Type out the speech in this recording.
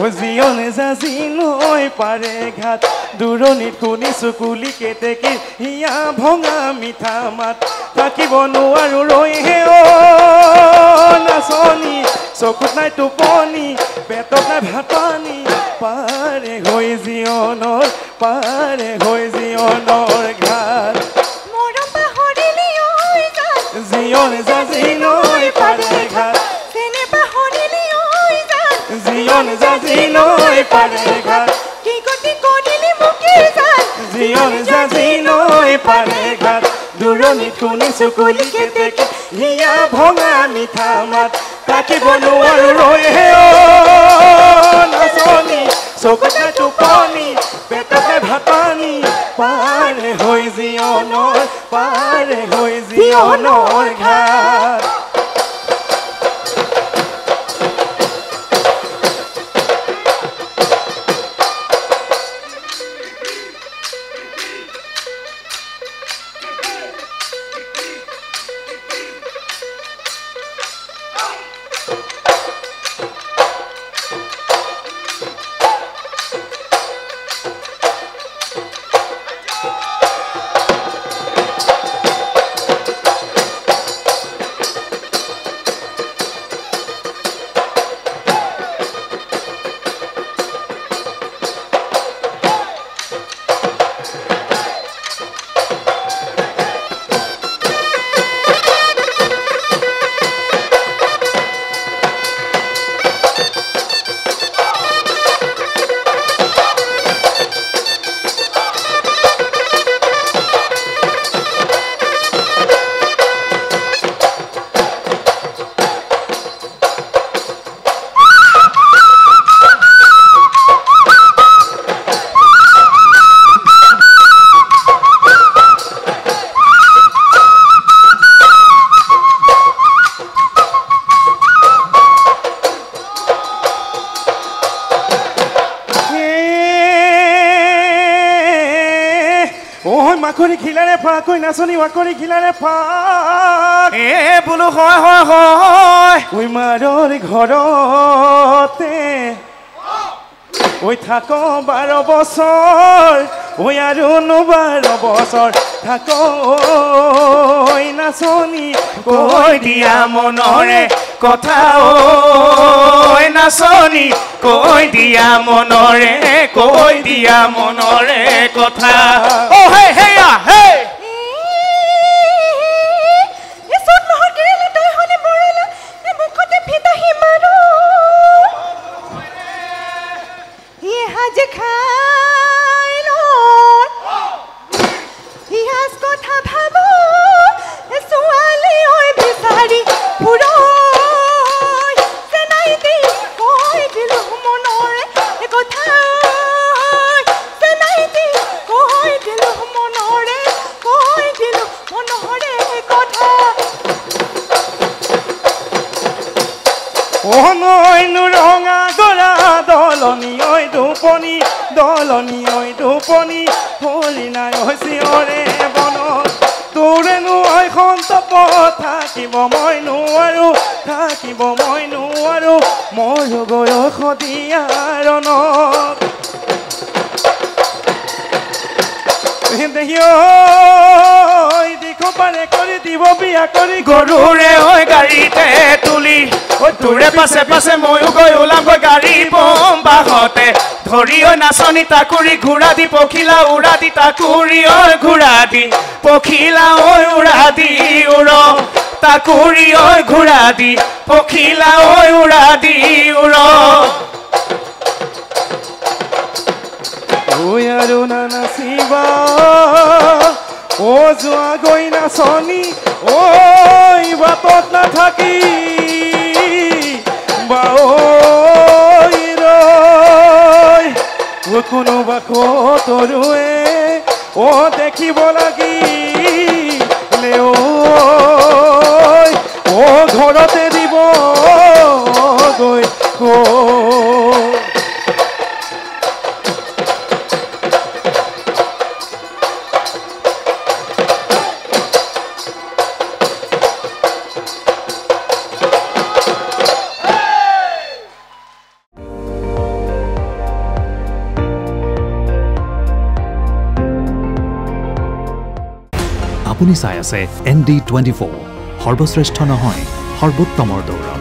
ও জিয়নে জাজি নৈ পাৰে ঘাট দূৰণিত শুনিছো কুলি কেতেকী হিয়া ভঙা মিঠা মাত থাকিব নোৱাৰো ৰৈ হে নাচনী চকুত নাই টোপনি পেটত নাই ভাত পানী পাৰে হৈ জিয়নৰ ঘাট জিয়নে জাজি নৈ পাৰে ঘাট জিয়নে জাজি নৈ পাৰে ঘাট জিয়নে জাজি নৈ পাৰে ঘাট দূৰণিত শুনিছো কুলি কেতেকী হিয়া ভঙা মিঠা মাত থাকিব নোৱাৰো ৰৈ হে নাচনী চকুত নাই টোপনি পেটত নাই ভাত পানী পাৰে হৈ জিয়নৰ ঘাট মাখৰি খিলাৰে ফাক ঐ নাচনী ৱাকৰি খিলাৰে ফাক বোলো হয় ঐ মাৰৰ ঘৰতে ঐ থাক 12 বছৰ ঐ আৰু 12 বছৰ থাক ঐ নাচনী কৈ দিয়া মনৰে কথা ঐ নাচনী কৈ দিয়া মনৰে কথা ও হে হেয়া হে এসত নহৰ গিৰিলে তই হনে বৰলা এ মুখতে ফিতা হিমাৰো ই হাজ খাইলো ইহাস কথা ভাবো সোয়ালি ঐ বিচাৰি পুৰো নৈনু ৰঙা গৰা দলনি ঐ ধুপনি হলি নাই চিঞৰে বন তোৰেনো ঐ সন্তপ থাকিব মই নোৱাৰো ময়ো গৈ সদিয়াৰণত দেখো পাৰে কৰি দিব বিয়া কৰি গৰুৰে ঐ গাড়ীতে তুলি তোৰে পাছে পাছে ময়ো গৈ ওলাম গৈ গাড়ী বম বাহতে ধৰি ঐ নাচনী তাকুৰি ঘোঁৰা দি পখিলা উৰা দি তাকুৰি ঐ ঘোঁৰা দি পখিলা ঐ উৰা দি উৰ তাকুৰি ঐ ঘোঁৰা দি পখিলা ঐ উৰা দি উৰ ঐ আৰু নাচিবা ও যোৱা গৈ নাচনী ঐ বাটত নাথাকি কোনোবা কতৰুৱে ও দেখিব লাগিলে ও ঘৰতে দিব গৈ আপুনি চাই আছে ND24 সৰ্বশ্ৰেষ্ঠ নহয় সৰ্বোত্তমৰ দৌৰ